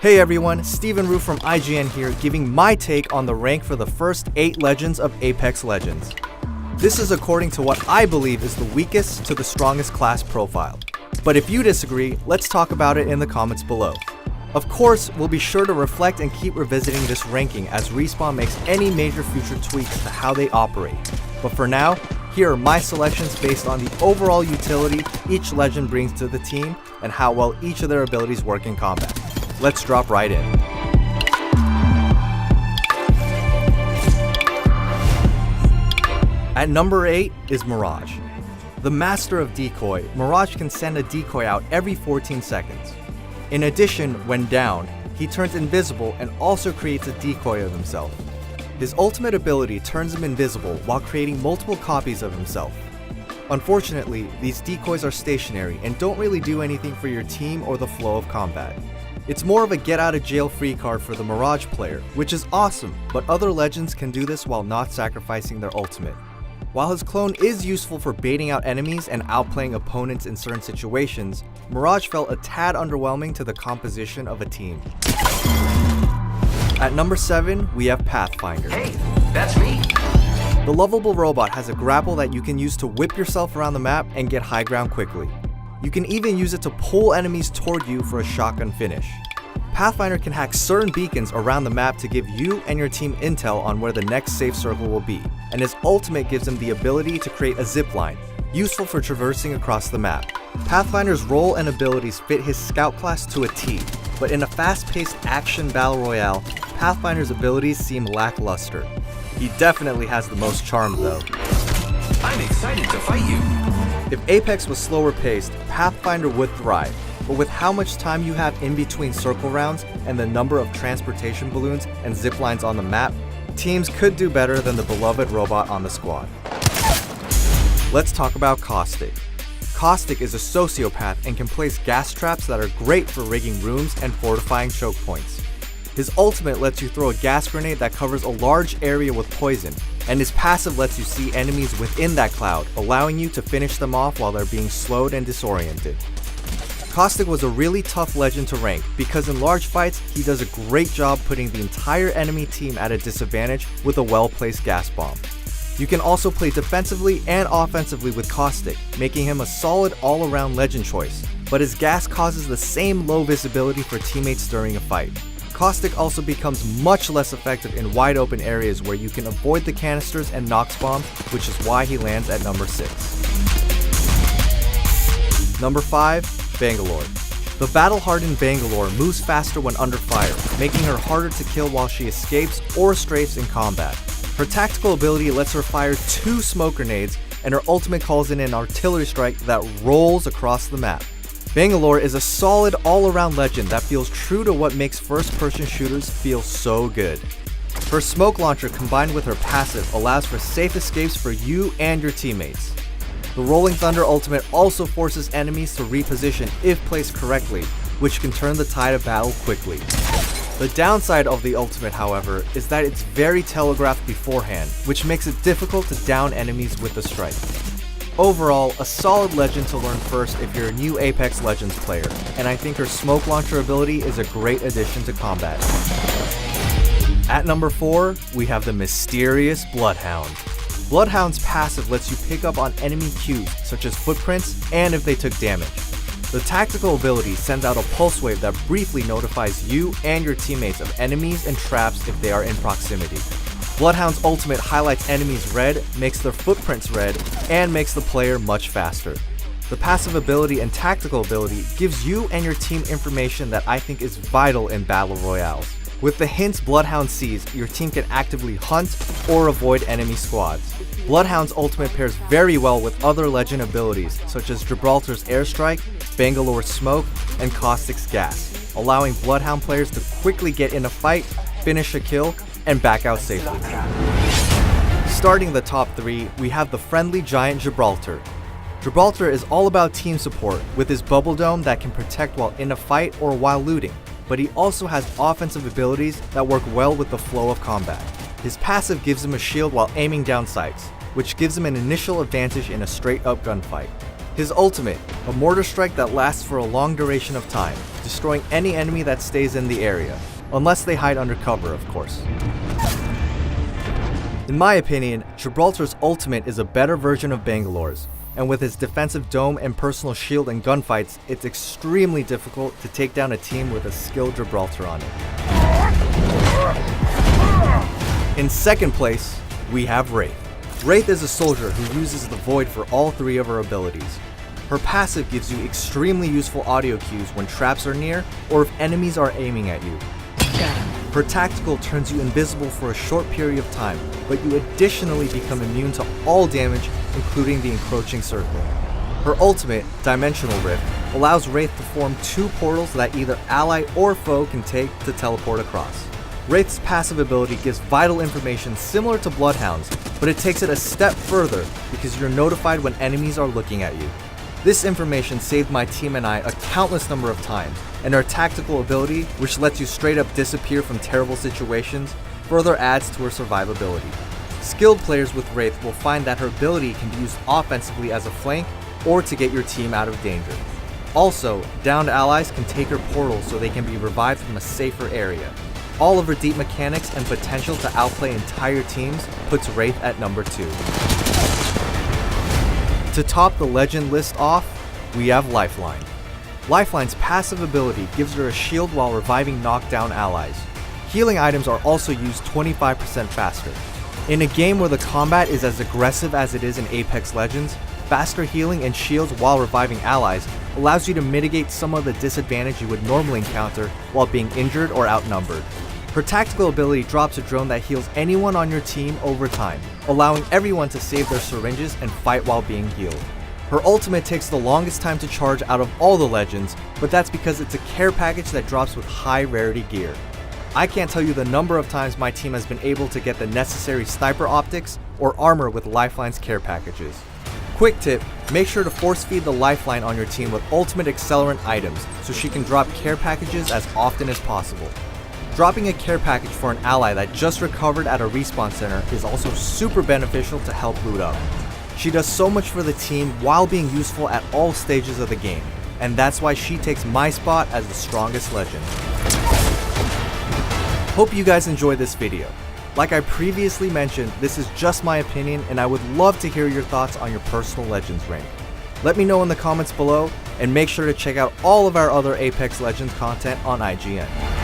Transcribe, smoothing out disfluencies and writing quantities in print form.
Hey everyone, Steven Rue from IGN here, giving my take on the rank for the first 8 legends of Apex Legends. This is according to what I believe is the weakest to the strongest class profile. But if you disagree, let's talk about it in the comments below. Of course, we'll be sure to reflect and keep revisiting this ranking as Respawn makes any major future tweaks to how they operate. But for now, here are my selections based on the overall utility each legend brings to the team and how well each of their abilities work in combat. Let's drop right in. At number 8 is Mirage. The master of decoy, Mirage can send a decoy out every 14 seconds. In addition, when down, he turns invisible and also creates a decoy of himself. His ultimate ability turns him invisible while creating multiple copies of himself. Unfortunately, these decoys are stationary and don't really do anything for your team or the flow of combat. It's more of a get out of jail free card for the Mirage player, which is awesome, but other legends can do this while not sacrificing their ultimate. While his clone is useful for baiting out enemies and outplaying opponents in certain situations, Mirage felt a tad underwhelming to the composition of a team. At number 7, we have Pathfinder. Hey, that's me! The lovable robot has a grapple that you can use to whip yourself around the map and get high ground quickly. You can even use it to pull enemies toward you for a shotgun finish. Pathfinder can hack certain beacons around the map to give you and your team intel on where the next safe circle will be, and his ultimate gives him the ability to create a zipline, useful for traversing across the map. Pathfinder's role and abilities fit his scout class to a T, but in a fast-paced action battle royale, Pathfinder's abilities seem lackluster. He definitely has the most charm though. I'm excited to fight you! If Apex was slower paced, Pathfinder would thrive, but with how much time you have in between circle rounds and the number of transportation balloons and ziplines on the map, teams could do better than the beloved robot on the squad. Let's talk about Caustic. Caustic is a sociopath and can place gas traps that are great for rigging rooms and fortifying choke points. His ultimate lets you throw a gas grenade that covers a large area with poison, and his passive lets you see enemies within that cloud, allowing you to finish them off while they're being slowed and disoriented. Caustic was a really tough legend to rank because in large fights, he does a great job putting the entire enemy team at a disadvantage with a well-placed gas bomb. You can also play defensively and offensively with Caustic, making him a solid all-around legend choice, but his gas causes the same low visibility for teammates during a fight. Caustic also becomes much less effective in wide open areas where you can avoid the canisters and Nox bombs, which is why he lands at number 6. Number 5, Bangalore. The battle-hardened Bangalore moves faster when under fire, making her harder to kill while she escapes or strafes in combat. Her tactical ability lets her fire 2 smoke grenades, and her ultimate calls in an artillery strike that rolls across the map. Bangalore is a solid all-around legend that feels true to what makes first-person shooters feel so good. Her smoke launcher combined with her passive allows for safe escapes for you and your teammates. The Rolling Thunder ultimate also forces enemies to reposition if placed correctly, which can turn the tide of battle quickly. The downside of the ultimate, however, is that it's very telegraphed beforehand, which makes it difficult to down enemies with the strike. Overall, a solid legend to learn first if you're a new Apex Legends player, and I think her smoke launcher ability is a great addition to combat. At number 4, we have the mysterious Bloodhound. Bloodhound's passive lets you pick up on enemy cues, such as footprints and if they took damage. The tactical ability sends out a pulse wave that briefly notifies you and your teammates of enemies and traps if they are in proximity. Bloodhound's ultimate highlights enemies red, makes their footprints red, and makes the player much faster. The passive ability and tactical ability gives you and your team information that I think is vital in battle royales. With the hints Bloodhound sees, your team can actively hunt or avoid enemy squads. Bloodhound's ultimate pairs very well with other legend abilities such as Gibraltar's airstrike, Bangalore's smoke, and Caustic's gas, allowing Bloodhound players to quickly get in a fight, finish a kill, and back out safely. Starting the top 3, we have the friendly giant Gibraltar. Gibraltar is all about team support with his bubble dome that can protect while in a fight or while looting, but he also has offensive abilities that work well with the flow of combat. His passive gives him a shield while aiming down sights, which gives him an initial advantage in a straight-up gunfight. His ultimate, a mortar strike that lasts for a long duration of time, destroying any enemy that stays in the area, unless they hide under cover, of course. In my opinion, Gibraltar's ultimate is a better version of Bangalore's, and with his defensive dome and personal shield in gunfights, it's extremely difficult to take down a team with a skilled Gibraltar on it. In second place, we have Wraith. Wraith is a soldier who uses the Void for all three of her abilities. Her passive gives you extremely useful audio cues when traps are near or if enemies are aiming at you. Her tactical turns you invisible for a short period of time, but you additionally become immune to all damage, including the encroaching circle. Her ultimate, Dimensional Rift, allows Wraith to form two portals that either ally or foe can take to teleport across. Wraith's passive ability gives vital information similar to Bloodhound's, but it takes it a step further because you're notified when enemies are looking at you. This information saved my team and I a countless number of times, and her tactical ability, which lets you straight up disappear from terrible situations, further adds to her survivability. Skilled players with Wraith will find that her ability can be used offensively as a flank or to get your team out of danger. Also, downed allies can take her portals so they can be revived from a safer area. All of her deep mechanics and potential to outplay entire teams puts Wraith at number 2. To top the legend list off, we have Lifeline. Lifeline's passive ability gives her a shield while reviving knockdown allies. Healing items are also used 25% faster. In a game where the combat is as aggressive as it is in Apex Legends, faster healing and shields while reviving allies allows you to mitigate some of the disadvantage you would normally encounter while being injured or outnumbered. Her tactical ability drops a drone that heals anyone on your team over time, allowing everyone to save their syringes and fight while being healed. Her ultimate takes the longest time to charge out of all the legends, but that's because it's a care package that drops with high rarity gear. I can't tell you the number of times my team has been able to get the necessary sniper optics or armor with Lifeline's care packages. Quick tip, make sure to force feed the Lifeline on your team with ultimate accelerant items so she can drop care packages as often as possible. Dropping a care package for an ally that just recovered at a respawn center is also super beneficial to help loot up. She does so much for the team while being useful at all stages of the game, and that's why she takes my spot as the strongest legend. Hope you guys enjoyed this video. Like I previously mentioned, this is just my opinion and I would love to hear your thoughts on your personal Legends rank. Let me know in the comments below and make sure to check out all of our other Apex Legends content on IGN.